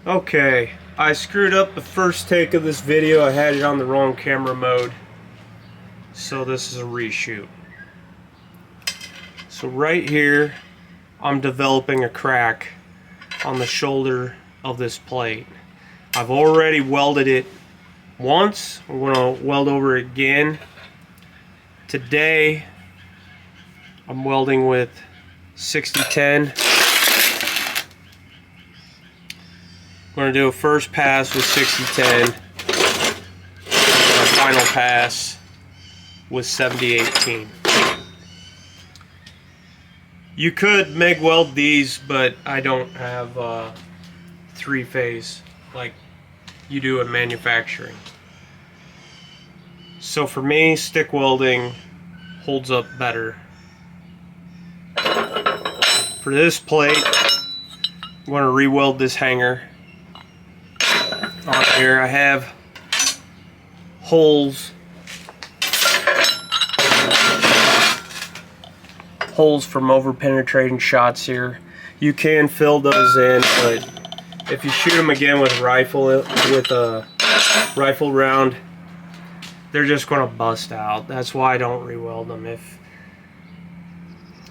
Okay, I screwed up the first take of this video. I had it on the wrong camera mode, so this is a reshoot. So right here, I'm developing a crack on the shoulder of this plate. I've already welded it once. I'm going to weld over it again. Today, I'm welding with 6010. I'm going to do a first pass with 6010, and a final pass with 7018. You could MIG weld these, but I don't have three-phase like you do in manufacturing. So for me, stick welding holds up better. For this plate, I'm going to re-weld this hanger. On here I have holes from over penetrating shots here. You can fill those in, but if you shoot them again with a rifle round, they're just going to bust out. That's why I don't re-weld them. If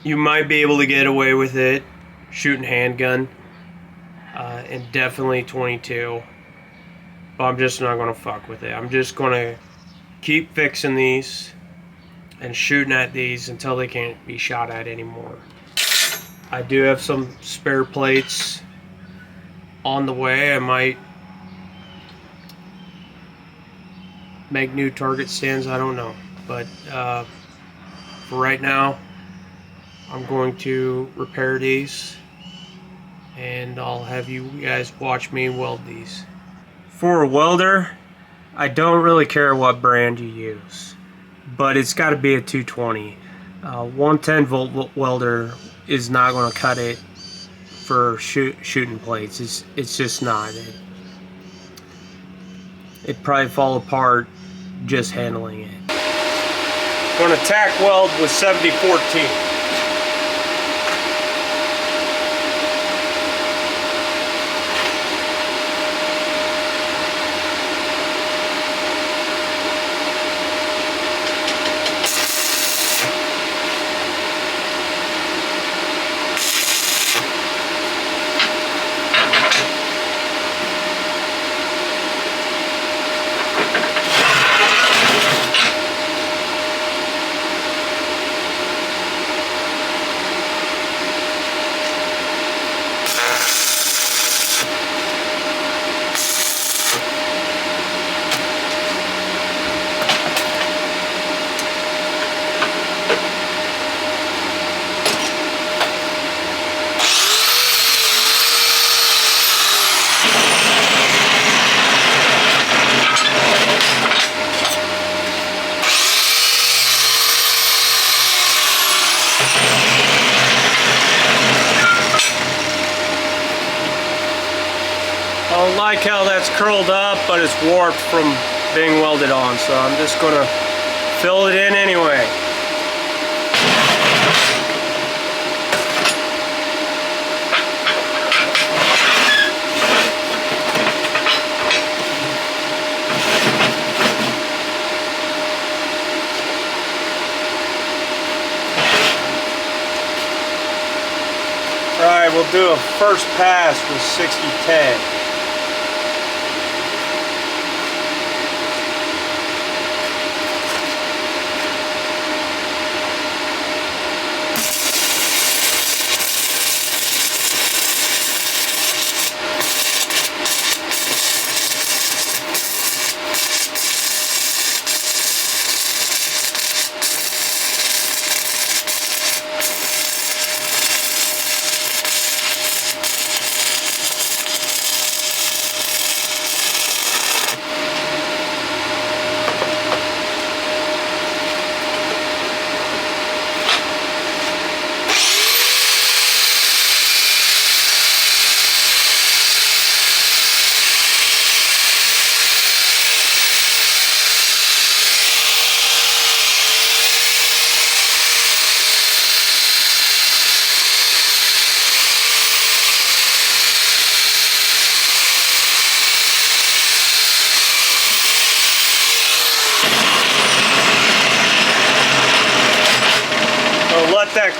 you might be able to get away with it shooting handgun, and definitely 22. But I'm just not going to fuck with it. I'm just going to keep fixing these and shooting at these until they can't be shot at anymore. I do have some spare plates on the way. I might make new target stands, I don't know. But for right now, I'm going to repair these, and I'll have you guys watch me weld these. For a welder, I don't really care what brand you use, but it's got to be a 220. 110 volt welder is not going to cut it for shooting plates. It's just not. It'd probably fall apart just handling it. Going to tack weld with 7014. I don't like how that's curled up, but it's warped from being welded on, so I'm just going to fill it in anyway. Alright, we'll do a first pass with 6010.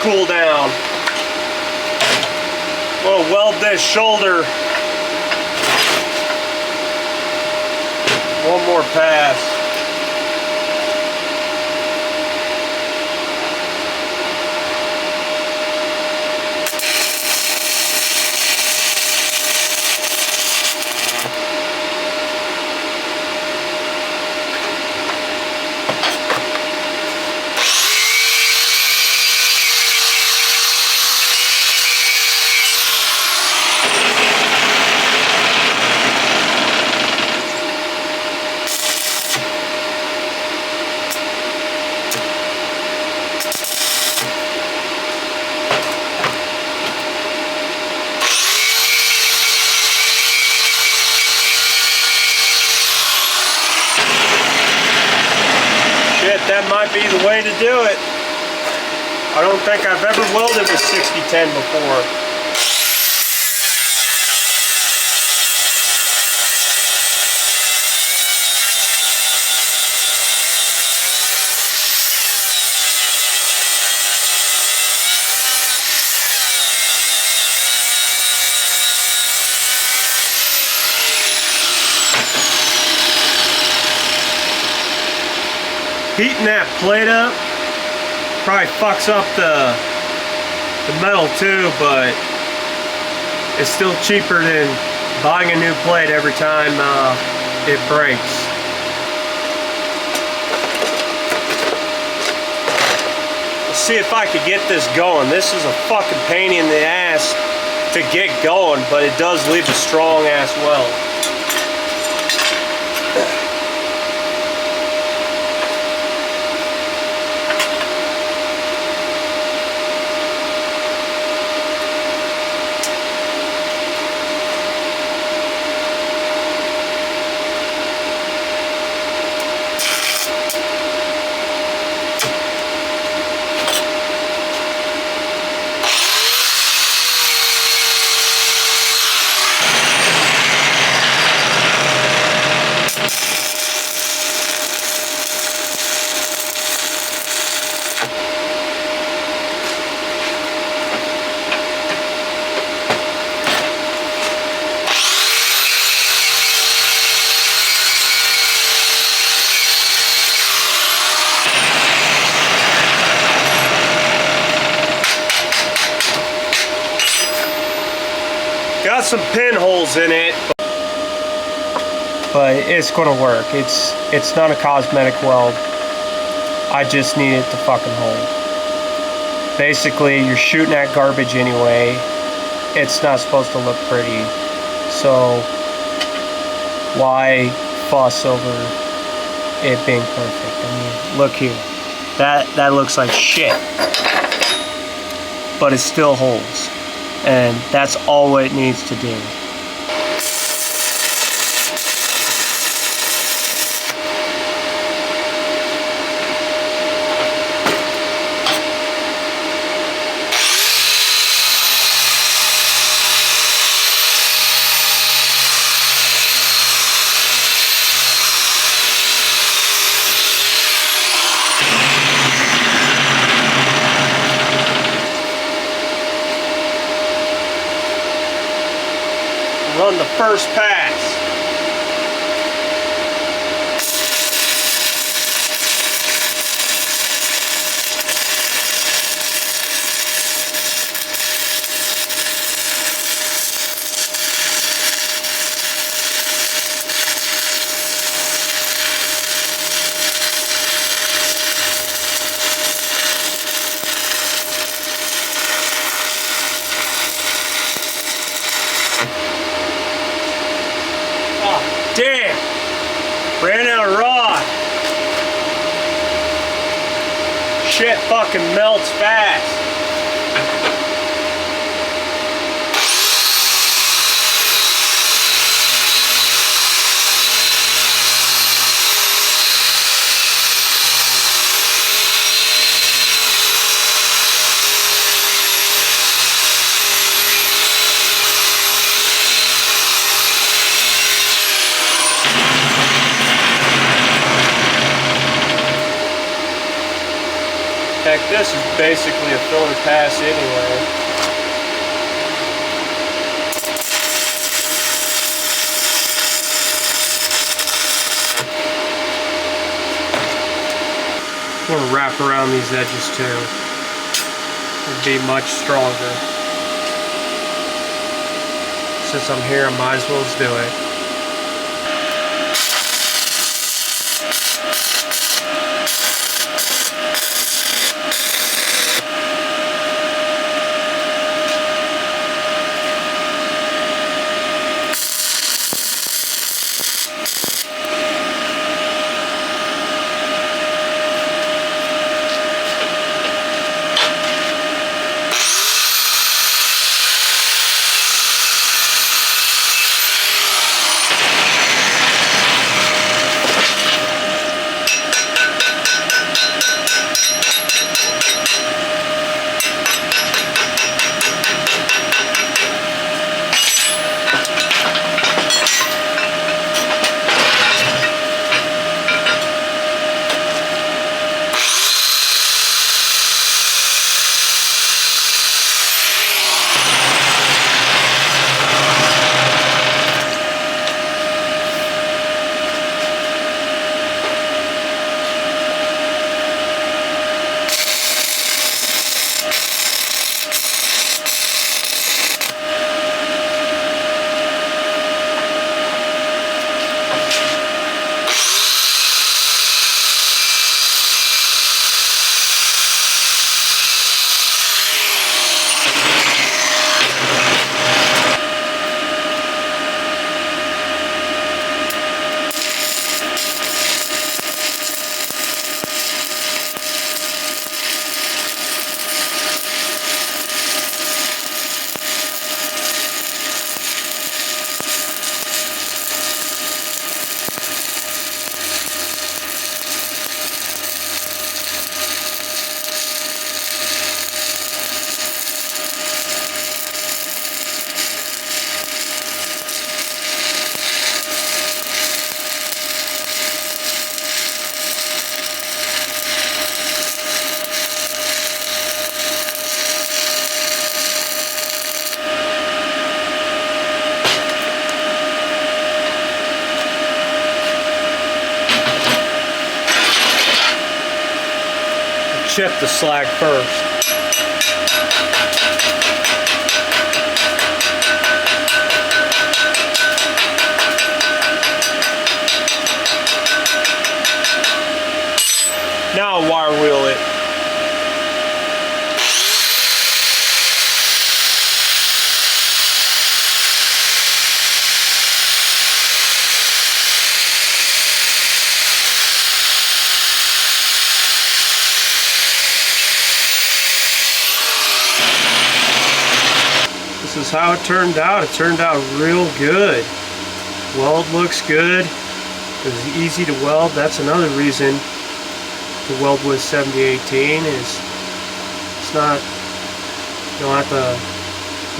cool down. We'll weld this shoulder. One more pass. That might be the way to do it. I don't think I've ever welded with 6010 before. Heating that plate up probably fucks up the metal too, but it's still cheaper than buying a new plate every time it breaks. Let's see if I could get this going. This is a fucking pain in the ass to get going, but it does leave a strong ass weld. Got some pinholes in it, but it's gonna work. It's not a cosmetic weld. I just need it to fucking hold. Basically, you're shooting at garbage anyway. It's not supposed to look pretty, so why fuss over it being perfect? I mean, look here. That looks like shit, but it still holds. And that's all it needs to do. Run the first pass. Damn! Ran out of rod. Shit fucking melts fast. Heck, this is basically a filler pass anyway. I'm going to wrap around these edges too. It'll be much stronger. Since I'm here, I might as well just do it. Chip the slag first. Now I'll wire wheel it. This is how it turned out. It turned out real good. Weld looks good. It was easy to weld. That's another reason to weld with 7018 is it's not, you don't have to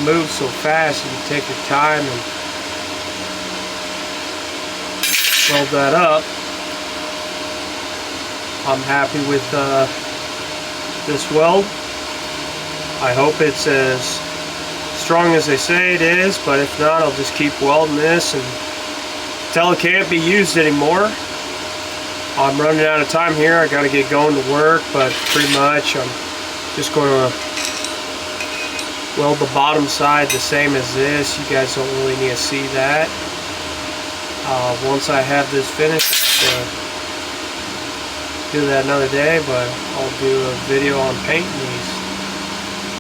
move so fast. You can take your time and weld that up. I'm happy with this weld. I hope it's as strong as they say it is, but if not, I'll just keep welding this until it can't be used anymore. I'm running out of time here. I got to get going to work, but pretty much I'm just going to weld the bottom side the same as this. You guys don't really need to see that. Once I have this finished, I'll do that another day, but I'll do a video on painting these.